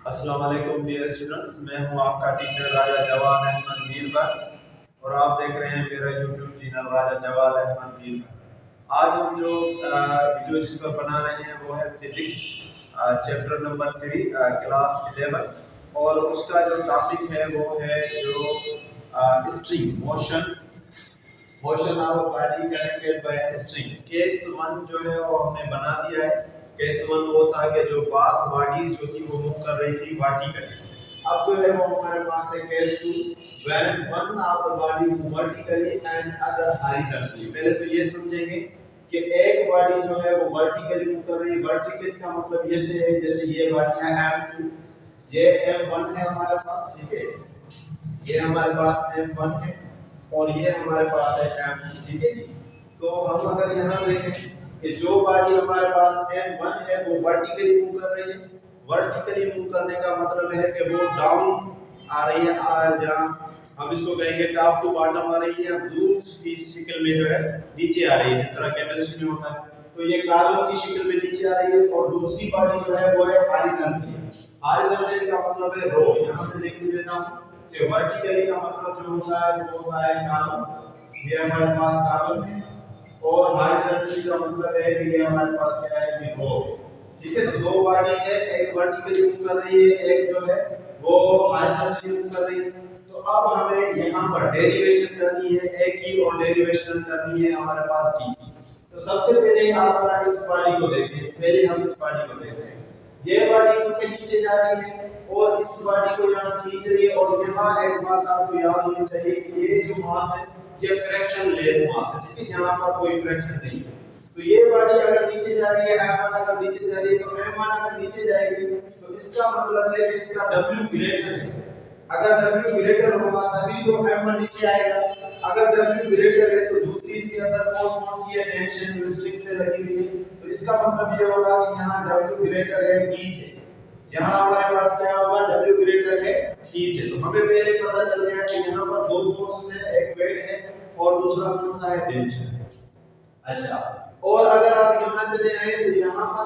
अस्सलाम वालेकुम dear students, मैं हूं आपका टीचर राजा जवाद अहमद मीरबर और आप देख रहे हैं मेरा यूट्यूब चैनल राजा जवाद अहमद मीरबर। आज हम जो वीडियो जिस पर बना रहे हैं वो है फिजिक्स चैप्टर नंबर 3 क्लास 11 और उसका जो टॉपिक है वो है जो string motion motion of body connected by string. Case 1 जो है वो हमने बना दिया है। केस 1 वो था कि जो बाथ बॉडीज जो थी वो मूव कर रही थी वर्टिकली। अब जो है वो हमारे पास है case 2 when one of the body move vertically and other horizontally. पहले तो ये समझेंगे कि एक बॉडी जो है वो वर्टिकली मूव कर रही है। वर्टिकली का मतलब ये से है जैसे ये बॉडी है m2, ये m1 है हमारे पास, ठीक है, ये हमारे पास m1 है और ये हमारे पास है m2, ठीक है जी। तो हम अगर यहाँ देखें कि जो बॉडी हमारे पास m1 है वो वर्टिकली मूव कर रही है। वर्टिकली मूव करने का मतलब है कि वो डाउन आ रही है, जहाँ हम इसको कहेंगे टॉप टू बॉटम आ रही है, या ग्रूव की शक्ल में जो है नीचे आ रही है, जिस तरह केमिस्ट्री में होता है। तो ये कॉलम की शक्ल में नीचे आ रही है और दूसरी बॉडी जो है वो है हॉरिजॉन्टली। हॉरिजॉन्टली का मतलब है रो। यहाँ से लिख देता हूँ कि वर्टिकली का मतलब जो होता है वो होता है कॉलम, ये हमारे पास कॉलम है, और हॉरिजॉन्टली का मतलब है कि ये हमारे पास क्या है, ये रो, ठीक है। तो दो बॉडीज है, एक वर्टिकली मूव कर रही है, एक जो है वो हॉरिजॉन्टली मूव कर रही है। तो अब हमें यहाँ पर डेरिवेशन करनी है, एक की और डेरिवेशन करनी है हमारे पास टी की। तो सबसे पहले आप इस बॉडी को देखें, पहले हम इस बॉडी को देखते हैं। ये बॉडी उनके नीचे जा रही है और इस बॉडी को यहाँ खींच रही है। और यहाँ एक बात आपको याद होनी चाहिए कि ये जो मास है ये फ्रैक्शन लेस मास है, ठीक है, यहाँ पर कोई फ्रैक्शन नहीं है। तो ये बॉडी अगर नीचे जा रही है, m1 अगर नीचे जा रही है, तो m1 अगर नीचे जाएगी तो इसका मतलब है कि इसका w ग्रेटर है। अगर w ग्रेटर होगा तभी तो m1 नीचे आएगा। अगर w ग्रेटर है तो दूसरी इसके अंदर फोर्स कौन सी है, टेंशन जो स्ट्रिंग से लगी हुई है। तो इसका मतलब ये होगा कि यहाँ w ग्रेटर है t से। यहाँ हमारे पास क्या होगा, w ग्रेटर है t से। तो हमें पहले पता चल गया कि यहाँ पर दो फोर्सेस है, एक वेट है और दूसरा कौन सा है, टेंशन। अच्छा, और अगर आप यहाँ चले आए तो यहाँ पर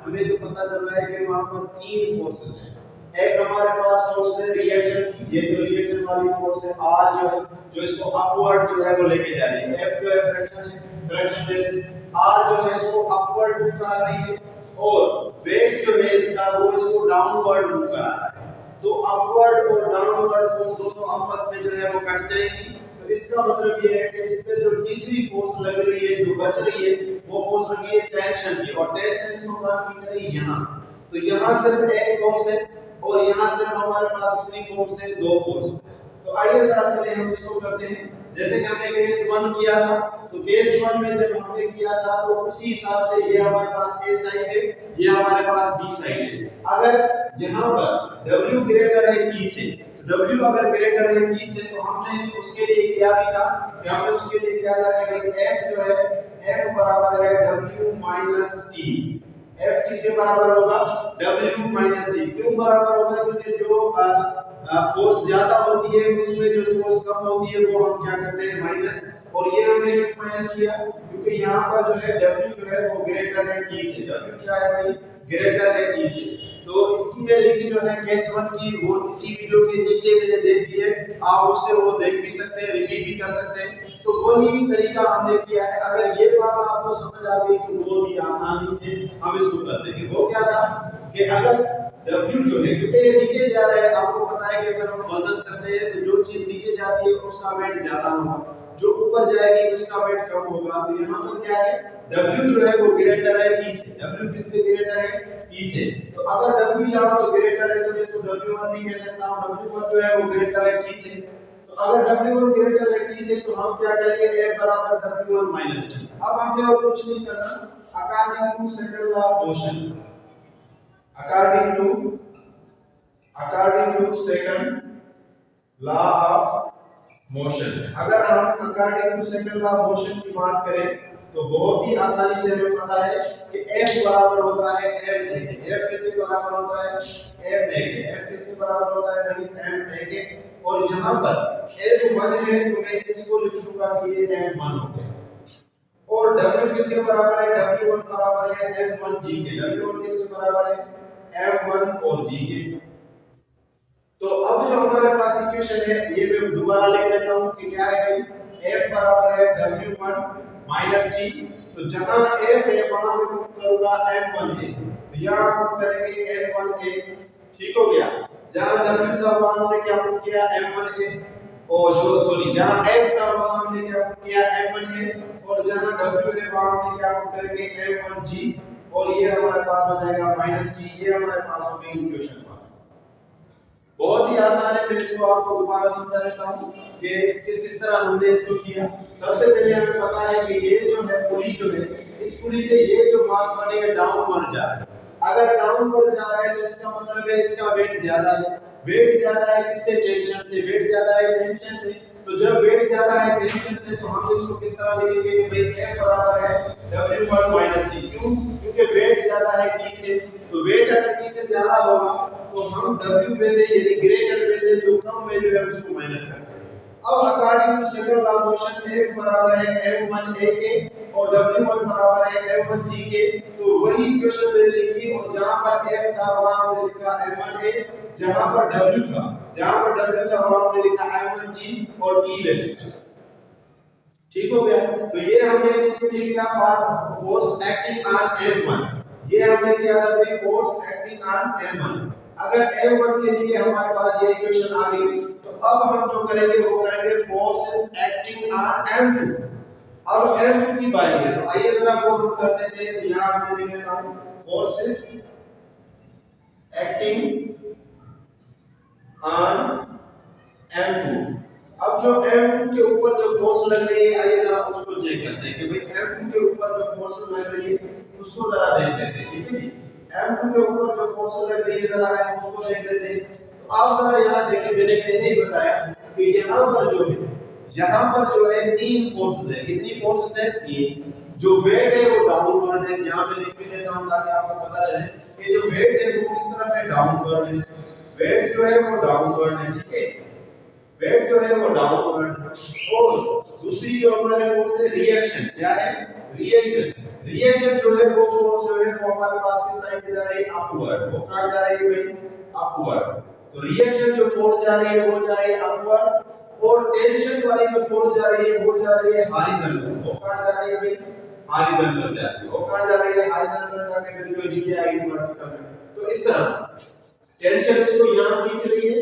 हमें जो पता चल रहा है कि वहाँ पर तीन फोर्सेस हैं। एक हमारे पास फोर्स है रिएक्शन की, ये जो रिएक्शन वाली फोर्स है R जो है, जो इसको अपवर्ड जो है वो लेके जा रही है। F जो है फ्रैक्शन है, फ्रैक्शन जैसे R जो है इसको अपवर्ड मूव करा रही है और वेट जो है इसका वो इसको डाउनवर्ड मूव करा रहा है। तो अपवर्ड और डाउनवर्ड फोर्स दोनों आपस में जो है वो कट जाएंगी। तो इसका मतलब ये है कि इस पे जो तीसरी फोर्स लग रही है, जो बच रही है, वो फोर्स लगी है टेंशन की, और टेंशन इसको कहां खींच रही है, यहाँ। तो यहाँ सिर्फ एक फोर्स है और यहाँ सिर्फ हमारे पास कितनी फोर्स है, दो फोर्स। तो आइए जरा पहले हम इसको करते हैं। जैसे कि हमने केस 1 किया था, तो केस 1 में जब हमने किया था तो उसी हिसाब से ये हमारे पास A साइड है, ये हमारे पास B साइड है। अगर यहाँ पर W ग्रेटर है T से, तो W अगर ग्रेटर है T से, तो हमने उसके लिए क्या किया कि हमने उसके लिए क्या किया कि भाई F जो है, F बराबर है W माइनस T। F किसके बराबर होगा, W माइनस T। क्यों बराबर होगा, क्योंकि जो फोर्स ज्यादा होती है उसमें जो फोर्स कम होती है वो हम क्या करते हैं, माइनस। और ये हमने क्यों माइनस किया, क्योंकि यहाँ पर जो है W जो है वो ग्रेटर है T से। W क्या है भाई, ग्रेटर है T से। तो इसकी मैं लिंक जो है केस 1 की वो इसी वीडियो के नीचे मैंने दे दी है, आप उससे वो देख भी सकते हैं, रिपीट भी कर सकते हैं। तो वही तरीका हमने किया है। अगर ये बात आपको समझ आ गई तो वो भी आसानी से हम इसको कर देंगे। वो क्या था कि अगर W जो है, क्योंकि ये नीचे जा रहा है, आपको पता है कि अगर हम वजन करते हैं तो जो चीज नीचे जाती है उसका वेट ज्यादा होगा, जो ऊपर जाएगी उसका वेट कम होगा। तो यहाँ पर क्या है, W जो है वो ग्रेटर है T से। W किससे ग्रेटर है, T से। तो अगर W यहाँ पर ग्रेटर है तो इसको W1 नहीं कह सकता हूँ, W1 जो है वो ग्रेटर है T से। तो अगर W1 ग्रेटर है T से तो हम क्या करेंगे, F बराबर W1 माइनस T। अब हमने और कुछ नहीं करना, according to second law of motion, according to second law of motion। अगर हम according to second law of motion की बात करें तो बहुत ही आसानी से हमें पता है कि F बराबर होता है m a के। F किसके बराबर होता है, m a के। F किसके बराबर होता है भाई, m a के। और यहाँ पर m1 है तो मैं इसको लिखूंगा कि ये m1 हो गया। और W किसके बराबर है, W1 बराबर है m1 G के। W1 किसके बराबर है, m1 और G के। अब जो हमारे पास इक्वेशन है ये मैं दोबारा लिख देता हूं कि क्या है भाई, F बराबर है W1 माइनस T। तो जहां F है वहां मैं पुट करूंगा M1 है, तो यहां पुट करेंगे M1 है, ठीक हो गया। जहां W था वहां हमने क्या पुट किया M1 है, और जो सॉरी जहां F था वहां हमने क्या पुट किया M1 है, और जहां W है वहां हमने क्या पुट करेंगे M1G, और ये हमारे पास हो जाएगा माइनस T। ये हमारे पास हो गई इक्वेशन 1। बहुत ही आसान है, मैं इसको आपको दोबारा समझा देता हूं कि किस तरह हमने इसको किया। सबसे पहले हमें पता है कि ये जो है पुली जो है, इस पुली से ये जो मास बनेगा डाउनवर्ड जा रहा है। अगर डाउनवर्ड जा रहा है तो इसका मतलब है इसका वेट ज्यादा है। वेट ज्यादा है किससे? टेंशन से। वेट ज्यादा है टेंशन से। तो जब वेट ज्यादा है टेंशन से तो हम इसको किस तरह लिखेंगे कि भाई F बराबर है W1 - T। क्यों? क्योंकि वेट ज्यादा है T से। तो वेट अगर T से ज्यादा होगा तो हम W में से यानी ग्रेटर में से जो कम वैल्यू है उसको माइनस करते हैं। अब according to second law motion F बराबर है M1A के और W1 बराबर है M1G के। तो वही इक्वेशन मैंने लिखी, और जहां पर F था वहां हमने लिखा M1A, जहां पर W था वहां हमने लिखा M1G और T वैसे। ठीक हो गया। तो ये हमने किसके लिए किया? Force acting on M1। ये हमने किया था भाई फोर्स एक्टिंग ऑन M1। अगर M1 के लिए हमारे पास ये इक्वेशन आ गई तो अब हम जो करेंगे वो करेंगे फोर्सेस एक्टिंग ऑन M2। अब M2 की बारी है, तो आइए जरा वो हम करते थे। तो यहां हमने लिख लेता हूं फोर्सेस एक्टिंग ऑन M2। अब जो M2 के ऊपर जो फोर्स लग रही है, आइए जरा उसको चेक करते हैं कि भाई M2 के ऊपर जो फोर्स लग रही है उसको जरा देख लेते हैं। ठीक है जी, M2 के ऊपर जो फोर्स लग रही है जरा हम उसको देख लेते हैं। तो आप जरा यहां देखिए, मैंने पहले ही बताया कि यहां पर जो है तीन फोर्सेस है। कितनी फोर्सेस है? तीन। जो वेट है वो डाउनवर्ड है, यहां पे लिख भी देता हूं ताकि आपको पता चले कि जो वेट है वो किस तरफ है? डाउनवर्ड है। वेट जो है वो डाउनवर्ड है, ठीक है, वेट जो है वो डाउनवर्ड। और दूसरी जो हमारे फोर्स है रिएक्शन, क्या है? रिएक्शन जो है वो फोर्स जो है वो हमारे पास किस साइड पे जा रही है? अपवर्ड। वो कहां जा रही है भाई? अपवर्ड। तो रिएक्शन जो फोर्स जा रही है वो जा रही है अपवर्ड, और टेंशन वाली जो फोर्स जा रही है वो जा रही है हॉरिजॉन्टल। वो कहां जा रही है भाई? हॉरिजॉन्टल जा रही है। वो कहां जा रही है? हॉरिजॉन्टल जाके फिर जो नीचे आएगी वर्टिकल में। तो इस तरह टेंशन इसको यहां खींच रही है,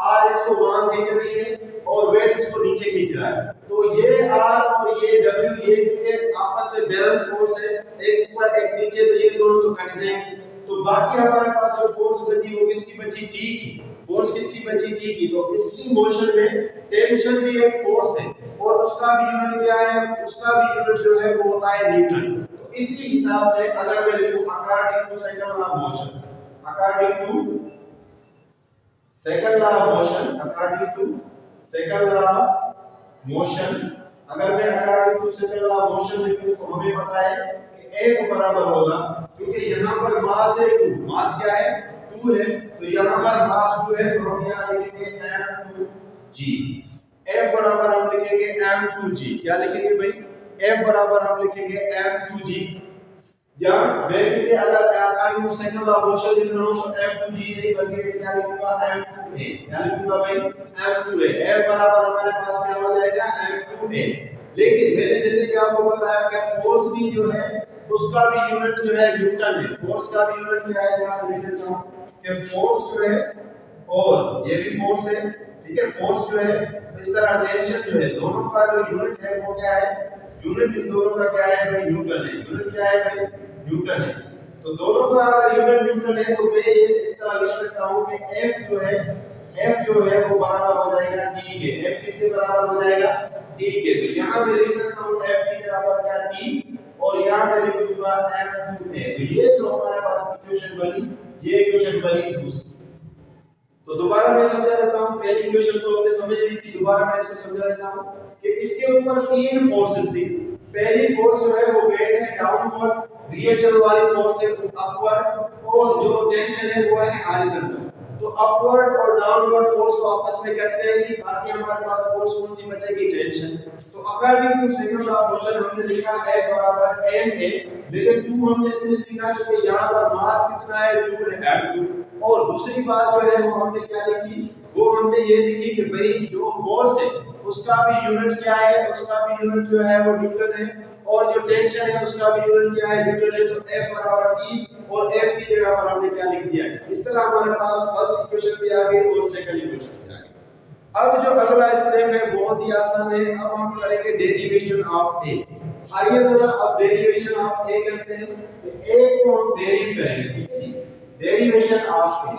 आर इसको वहां खींच रही है, और वेट इसको नीचे खींच रहा है। तो ये आर और ये डब्ल्यू ये आपस में बैलेंस फोर्स है, एक ऊपर एक नीचे, तो ये दोनों तो कट जाएंगे। तो बाकी हमारे पास जो फोर्स बची वो किसकी बची? टी की। फोर्स किसकी बची? टी की। तो इसकी मोशन में टेंशन भी एक फोर्स है, और उसका भी यूनिट क्या है? उसका भी यूनिट जो है वो होता है न्यूटन। तो इसी हिसाब से अगर मैं लिखूं according to second law of motion, according to second law of motion, according to second law of motion, अगर मैं according to second law of motion लिखूं तो हमें पता है कि F बराबर होगा, क्योंकि यहां पर मास है 2, मास क्या है? 2 है। तो यहां पर मास 2 है तो हम यहां लिखेंगे m2g। F बराबर हम लिखेंगे m2g। क्या लिखेंगे भाई? F बराबर हम लिखेंगे m2g। या मैं भी अगर according to second law of motion लिख रहा हूं तो m2g नहीं बल्कि मैं क्या लिखूंगा? m2a। क्या लिखूंगा भाई? m2a। F बराबर हमारे पास क्या हो जाएगा? m2a। लेकिन मैंने जैसे कि आपको बताया कि फोर्स भी जो है उसका भी यूनिट जो है न्यूटन है। फोर्स का भी यूनिट क्या है? यहां लिख देता हूं कि फोर्स जो है, और ये भी फोर्स है, ठीक है, फोर्स जो है इस तरह टेंशन जो है, दोनों का जो यूनिट है वो क्या है? यूनिट इन दोनों का क्या है भाई? न्यूटन है। यूनिट क्या है भाई? न्यूटन है। तो दोनों का अगर यूनिट न्यूटन है तो मैं इस तरह लिख सकता हूं कि F जो है वो बराबर हो जाएगा T के। F किसके बराबर हो जाएगा? T के। तो यहां मैं लिख सकता हूं F के बराबर क्या? T, और यहां पे लिख दूंगा m2a। तो ये जो हमारे पास इक्वेशन बनी, ये इक्वेशन बनी दूसरी। तो दोबारा मैं समझा देता हूं, पहली इक्वेशन तो हमने समझ ली थी, दोबारा मैं इसको समझा देता हूं कि इसके ऊपर तीन फोर्सेस थी। पहली फोर्स जो है वो वेट है डाउनवर्ड्स, रिएक्शन वाली फोर्स है अपवर्ड, और जो टेंशन है वो है हॉरिजॉन्टल। तो अपवर्ड और डाउनवर्ड फोर्स तो आपस में कट जाएगी, बाकी हमारे पास फोर्स कौन सी बचेगी? टेंशन। तो according to second law of motion हमने लिखा F बराबर ma, लेकिन 2 हमने इसलिए लिखा क्योंकि यहां पर मास कितना है? 2 है, m2। और दूसरी बात जो है वो हमने क्या लिखी? वो वो हमने ये लिखी कि भाई जो फोर्स है उसका भी यूनिट क्या है, उसका भी यूनिट जो है वो न्यूटन है, और जो टेंशन है उसका भी यूनिट क्या है, न्यूटन है। तो F बराबर E और F की जगह पर हमने क्या लिख दिया। इस तरह हमारे पास फर्स्ट इक्वेशन भी आ गई और सेकंड इक्वेशन भी आ गई। अब जो अगला स्टेप है बहुत ही आसान है। अब हम करेंगे डेरिवेशन ऑफ ए। आइए जरा अब डेरिवेशन ऑफ ए करते हैं। तो ए को हम डेरिव करेंगे, ठीक है जी। Derivation of A,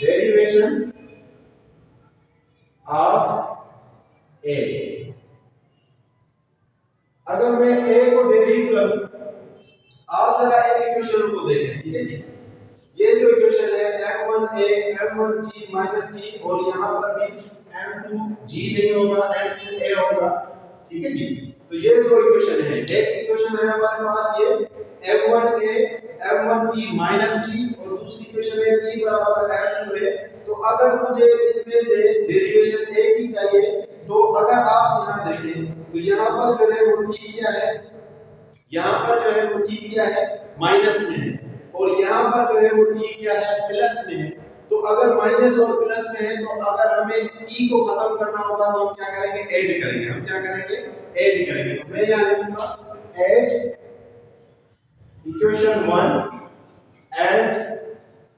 derivation of A. अगर मैं ए को डेरिव करूं, आप जरा इन इक्वेशन को देखें, ठीक है जी। ये जो इक्वेशन है m1a m1g d, और यहां पर भी m2g नहीं होगा, m2a होगा, ठीक है जी। तो ये दो इक्वेशन है। एक इक्वेशन है हमारे पास ये m1a m1g d, और दूसरी इक्वेशन है t बराबर m2a। तो अगर मुझे इनमें से डेरिवेशन a की चाहिए, तो अगर आप यहां देखें तो यहां पर जो है वो t क्या है, यहां पर जो है वो t क्या है, माइनस में है, और यहां पर जो है वो t क्या है, प्लस में है। तो अगर माइनस और प्लस में है, तो अगर हमें t को खत्म करना होगा तो हम क्या करेंगे, ऐड करेंगे। हम क्या करेंगे, ऐड करेंगे। तो मैं यहां लिखूंगा add equation 1 and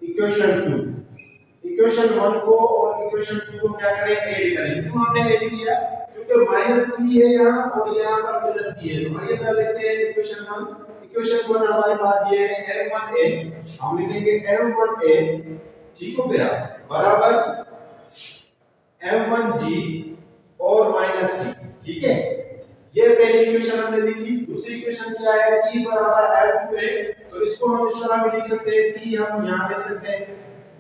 equation 2। Equation 1 को और इक्वेशन 2 को क्या करें, ऐड करें। क्यों हमने ऐड किया, क्योंकि माइनस t है यहां और यहां पर प्लस t है। तो आइए जरा लिखते हैं इक्वेशन 1। इक्वेशन 1 हमारे पास ये है m1a, हम लिखेंगे m1a, ठीक हो गया, बराबर m1g और माइनस t, ठीक है। ये पहली इक्वेशन हमने लिखी। दूसरी इक्वेशन क्या है, t बराबर m2a। तो इसको हम इस तरह भी लिख सकते हैं, t हम यहां लिख सकते हैं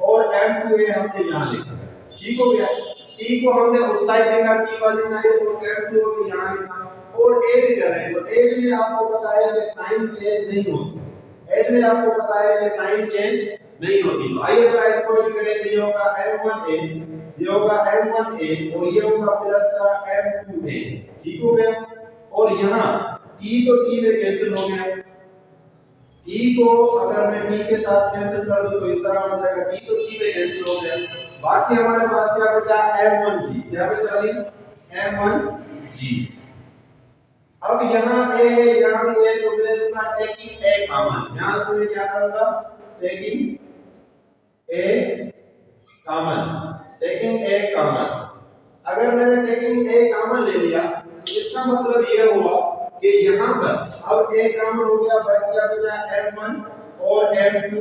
और m2a हमने यहां लिखा, ठीक हो गया। t को हमने उस साइड लिखा, t वाली साइड, और m2 को यहां लिखा और ऐड कर रहे हैं। तो ऐड में आपको पता है कि साइन चेंज नहीं होती, ऐड में आपको पता है कि साइन चेंज नहीं होती। तो आइए जरा ऐड को करें। तो ये होगा m1a, ये होगा m1a और ये होगा प्लस का m2a, ठीक हो गया। और यहां t तो t में कैंसिल हो गया, t को अगर मैं t के साथ कैंसिल कर दूं तो इस तरह हो जाएगा, t तो t में कैंसिल हो गया। बाकी हमारे पास क्या बचा, m1g, क्या बचा भाई, m1g। अब यहाँ a है, यहाँ भी a, तो मैं लूंगा टेकिंग a कॉमन। यहां से मैं क्या करूंगा, taking a common, taking a common. अगर मैंने टेकिंग a कॉमन ले लिया तो इसका मतलब ये हुआ कि यहाँ पर अब a कॉमन हो गया, क्या बचा m1 और m2,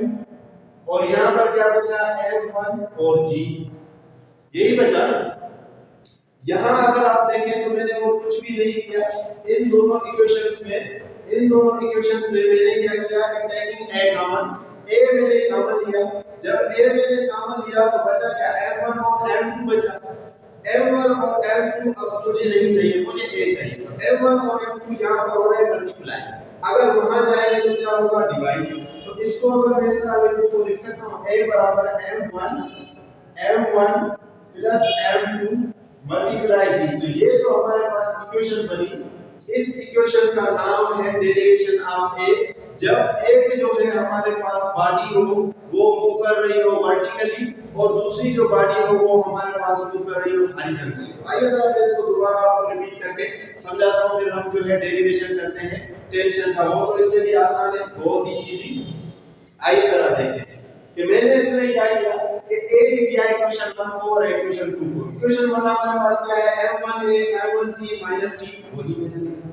और यहाँ पर क्या बचा m1 और g, यही बचा ना। यहां अगर आप देखें तो मैंने वो कुछ भी नहीं किया। इन दोनों इक्वेशंस में मैंने क्या किया, टेकिंग a कॉमन, a मैंने कॉमन लिया। जब a मैंने कॉमन लिया तो बचा क्या, m1 और m2 बचा। m1 और m2 अब मुझे नहीं चाहिए, मुझे a चाहिए। तो m1 और m2 यहां पर हो रहे हैं मल्टीप्लाई, अगर वहां जाएंगे तो क्या होगा, डिवाइड। तो इसको अगर मैं इस तरह लिखूं तो लिख सकता हूं a बराबर m1 प्लस m2 मल्टीप्लाई जी। तो ये जो हमारे पास इक्वेशन बनी, इस इक्वेशन का नाम है डेरिवेशन ऑफ ए। जब एक जो है हमारे पास बॉडी हो वो मूव कर रही हो वर्टिकली, और दूसरी जो बॉडी हो वो हमारे पास मूव कर रही हो हॉरिजॉन्टली। तो आइए जरा मैं इसको दोबारा आपको रिपीट करके समझाता हूं, फिर हम जो है डेरिवेशन करते हैं टेंशन का। वो तो इससे भी आसान है, बहुत ही इजी। आइए जरा देखते हैं कि मैंने इसमें क्या किया कि ऐड किया इक्वेशन 1 को और इक्वेशन 2 को। इक्वेशन 1 हमारे पास क्या है, m1a m1g d, वही मैंने लिखा।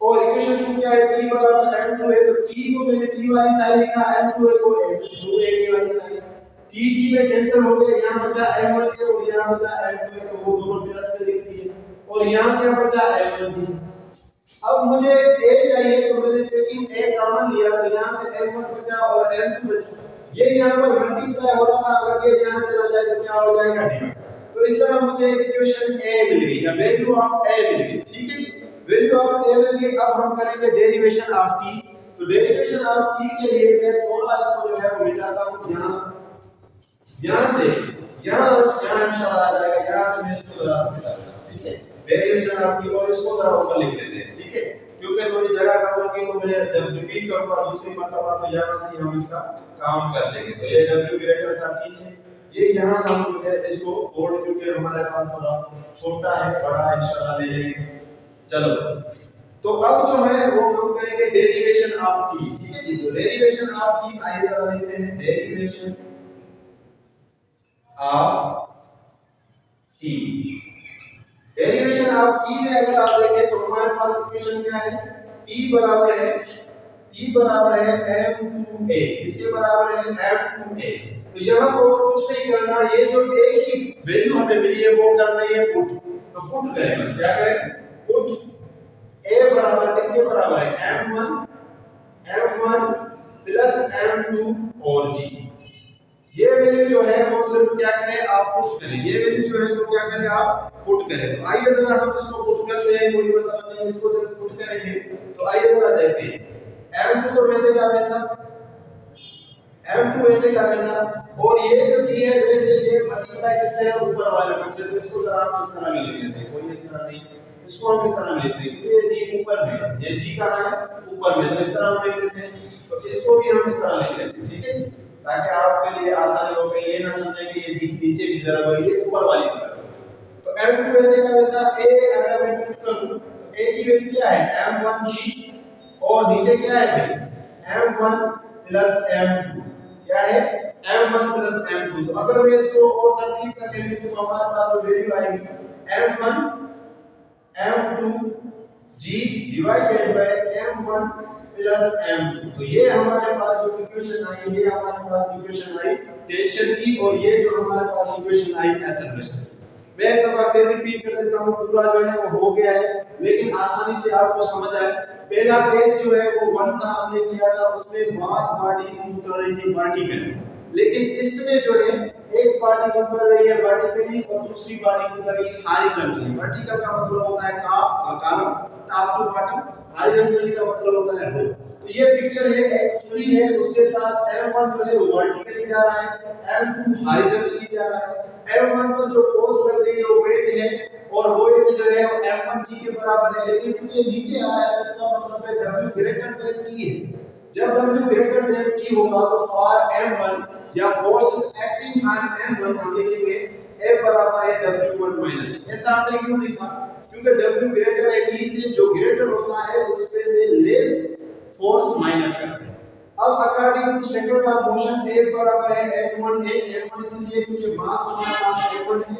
और इक्वेशन 2 क्या है, t बराबर m2a। तो t को मैंने t वाली साइड लिखा, m2a को m2a की वाली साइड। t में कैंसिल हो गया, यहां बचा m1a और यहां बचा m2a, तो वो दोनों प्लस में लिख दिए। और यहां क्या बचा, m1g। अब मुझे a चाहिए तो मैंने टेकिंग a कॉमन लिया, तो यहां से m1 बचा और m2 बचा। ये यहां पर मल्टीप्लाई हो रहा था, अगर ये यहां चला जाए तो क्या हो जाएगा, डिवाइड। तो इस तरह मुझे इक्वेशन a मिल गई, या वैल्यू ऑफ a मिल गई, ठीक है। वैल्यू ऑफ a मिल गई। अब हम करेंगे डेरिवेशन ऑफ t। तो डेरिवेशन ऑफ t के लिए मैं थोड़ा इसको जो है वो मिटाता हूं, यहां से यहां इंशाल्लाह आ जाएगा। यहां से मैं इसको जरा मिटाता हूं, ठीक है। डेरिवेशन ऑफ t, और इसको जरा ऊपर लिख लेते हैं, ठीक है, क्योंकि थोड़ी जगह कम होगी। तो मैं जब रिपीट करूंगा दूसरी मर्तबा तो यहां से हम इसका काम कर देंगे। तो ये w ग्रेटर था t से, ये यहाँ हम जो है इसको बोर्ड, क्योंकि हमारे पास थोड़ा छोटा है, बड़ा इंशाल्लाह ले लेंगे। चलो, तो अब जो है वो हम करेंगे डेरिवेशन ऑफ टी। ठीक है जी, तो डेरिवेशन ऑफ टी आइए जरा लिखते हैं, derivation of T. Derivation of T में अगर आप देखें तो हमारे पास इक्वेशन क्या है, टी बराबर है m2a, इसके बराबर है m2a। तो यहाँ और कुछ नहीं करना, ये जो a की वैल्यू हमें मिली है वो करना है पुट। तो पुट करें, बस क्या करें, पुट a बराबर किसके बराबर है, m1 प्लस m2 और g। ये वैल्यू जो है वो सिर्फ क्या करें, आप पुट करें, ये वैल्यू जो है वो क्या करें, आप पुट करें। तो आइए जरा हम इसको पुट करते हैं, कोई मसला नहीं, इसको जब पुट करेंगे तो आइए जरा देखते हैं। m2 तो वैसे का वैसा, m2 वैसे का वैसा, और ये जो g है वैसे ये मल्टीप्लाई किससे है, ऊपर वाले नंबर से। तो इसको जरा हम इस तरह लिख लेते हैं, कोई इस तरह नहीं, इसको हम इस तरह लिखते हैं क्योंकि ये g ऊपर में है, ये g कहां है, ऊपर में, तो इस तरह हम लिख लेते हैं। तो इसको भी हम इस तरह लिख लेते हैं, ठीक है जी, ताकि आपके लिए आसानी हो, कि ये ना समझें कि ये जी नीचे की तरफ है, ये ऊपर वाली तरफ है। तो m2 वैसे का वैसा, a अगर मैं पुट करूं तो a की वैल्यू क्या है, m1g, और नीचे क्या है भाई, m1 प्लस m2, क्या है, m1 प्लस m2। तो अगर मैं इसको और तरतीब करके लिखूं तो हमारे पास जो वैल्यू आएगी m1 m2g divided by m1 plus m2। तो ये हमारे पास जो इक्वेशन आई, ये हमारे पास इक्वेशन आई टेंशन की, और ये जो हमारे पास इक्वेशन आई एक्सेलरेशन। मैं एक दफा फिर रिपीट कर देता हूं, पूरा जो है वो हो गया है, लेकिन आसानी से आपको समझ आए। पहला केस जो है वो 1 था, हमने किया था, उसमें बात बॉडीज मूव कर रही थी वर्टिकली, लेकिन इसमें जो है एक बॉडी मूव कर रही है वर्टिकली और दूसरी बॉडी मूव कर रही है हॉरिजॉन्टली। वर्टिकल का मतलब होता है column, top to bottom, horizontally का मतलब होता है रो। तो ये पिक्चर है, एक फ्री है, उसके साथ m1 जो है वो वर्टिकली जा रहा है, m2 हॉरिजॉन्टली जा रहा है। m1 पर जो फोर्स लग रही है वो वेट है, और वेट जो है वो m1g के बराबर है, लेकिन क्योंकि ये नीचे आ रहा है इसका मतलब है w ग्रेटर देन t है। जब w ग्रेटर देन t होगा तो फॉर m1 या फोर्स एक्टिंग ऑन m1 हम लिखेंगे F बराबर है w1 माइनस t। ऐसा आपने क्यों लिखा, क्योंकि w ग्रेटर है t से, जो ग्रेटर होता है उसमें से लेस फोर्स माइनस करते हैं। अब according to second law of motion F बराबर है m1a, m1 इसलिए क्योंकि मास हमारे पास m1 है,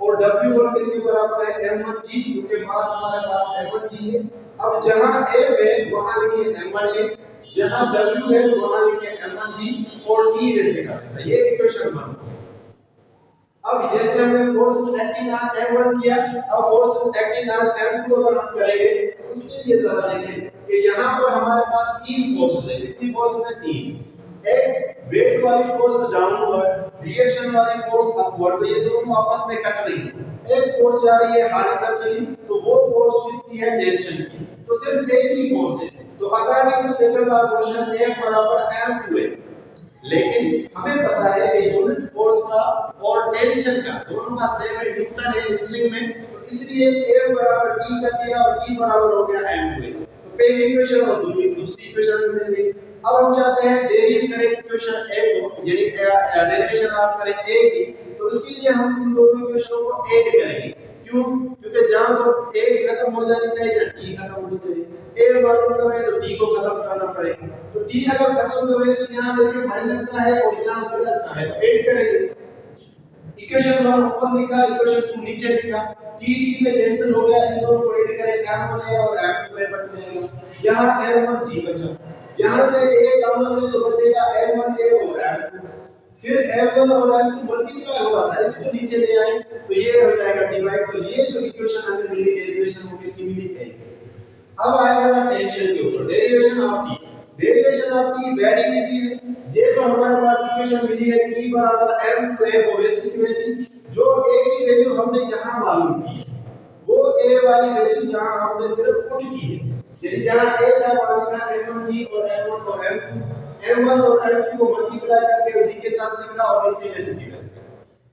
और w1 किसके बराबर है, m1g, क्योंकि मास हमारे पास m1g है। अब जहां F है वहां लिखिए m1a, जहां w है वहां लिखिए m1g, और t वैसे का वैसा। ये इक्वेशन 1। अब जैसे हमने फोर्स एक्टिंग ऑन m1 किया, अब फोर्स एक्टिंग ऑन m2 अगर हम करेंगे तो उसके लिए जरा देखें कि यहां पर हमारे पास तीन फोर्सेस है। कितनी फोर्सेस है, तीन। एक वेट वाली फोर्स डाउनवर्ड, रिएक्शन वाली फोर्स अपवर्ड, तो ये दोनों आपस में कट रही है। एक फोर्स जा रही है हॉरिजॉन्टली, तो वो फोर्स किसकी है, टेंशन की। तो सिर्फ एक ही फोर्स है। तो according to second law of motion F बराबर m2 है, लेकिन हमें पता है कि यूनिट फोर्स का और टेंशन का दोनों का सेम है, न्यूटन है स्ट्रिंग में, तो इसलिए F बराबर T कर दिया और T बराबर हो गया m2। तो पहली इक्वेशन और दूसरी इक्वेशन में मिल गई। अब हम चाहते हैं डेरिव करें इक्वेशन A को, यानी डेरिवेशन आप करें A की, तो उसके लिए हम इन दोनों इक्वेशनों को ऐड करेंगे। क्यों, क्योंकि जहां तो A खत्म हो जानी चाहिए या T खत्म होनी चाहिए। A मालूम कर रहे हैं तो T को खत्म करना पड़ेगा। तो T अगर खत्म कर रहे हैं तो यहां देखिए माइनस का है और यहां प्लस का है, तो ऐड करेंगे। इक्वेशन 1 ऊपर लिखा, इक्वेशन 2 नीचे लिखा, T में कैंसिल हो गया, इन दोनों को ऐड करें, m1 और m2 बन जाएगा। यहां m1g बचा, यहां से a कॉमन है तो बचेगा m1a और m2। फिर m1 और m2 मल्टीप्लाई हो रहा था, इसको नीचे ले आए तो ये हो जाएगा डिवाइड। तो ये जो इक्वेशन हमें मिली डेरिवेशन वो किसकी मिली, a। अब आएगा टेंशन के ऊपर, derivation of t। Derivation of t very easy है। ये जो हमारे पास इक्वेशन मिली है t बराबर m2a, वो वैसी की वैसी, जो a की वैल्यू हमने यहां मालूम की, वो a वाली वैल्यू यहां हमने सिर्फ पुट की है। यानी जहां a था वहां लिखा m1g और m1 और m2, m1 और m2 को मल्टीप्लाई करके d के साथ लिखा और नीचे में से d।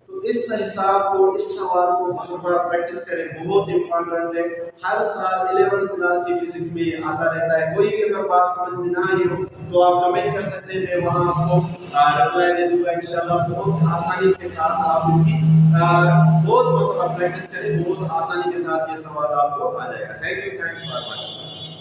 तो इस हिसाब को, इस सवाल को बहुत बड़ा प्रैक्टिस करें, बहुत इंपॉर्टेंट है। हर साल 11th क्लास की फिजिक्स में ये आता रहता है। कोई भी अगर बात समझ में ना आई हो तो आप कमेंट कर सकते हैं, मैं वहां आपको रिप्लाई दे दूंगा इंशाल्लाह। बहुत आसानी के साथ आप इसकी बहुत मतलब प्रैक्टिस करें, बहुत आसानी के साथ ये सवाल आपको आ जाएगा। Thank you, thanks for watching.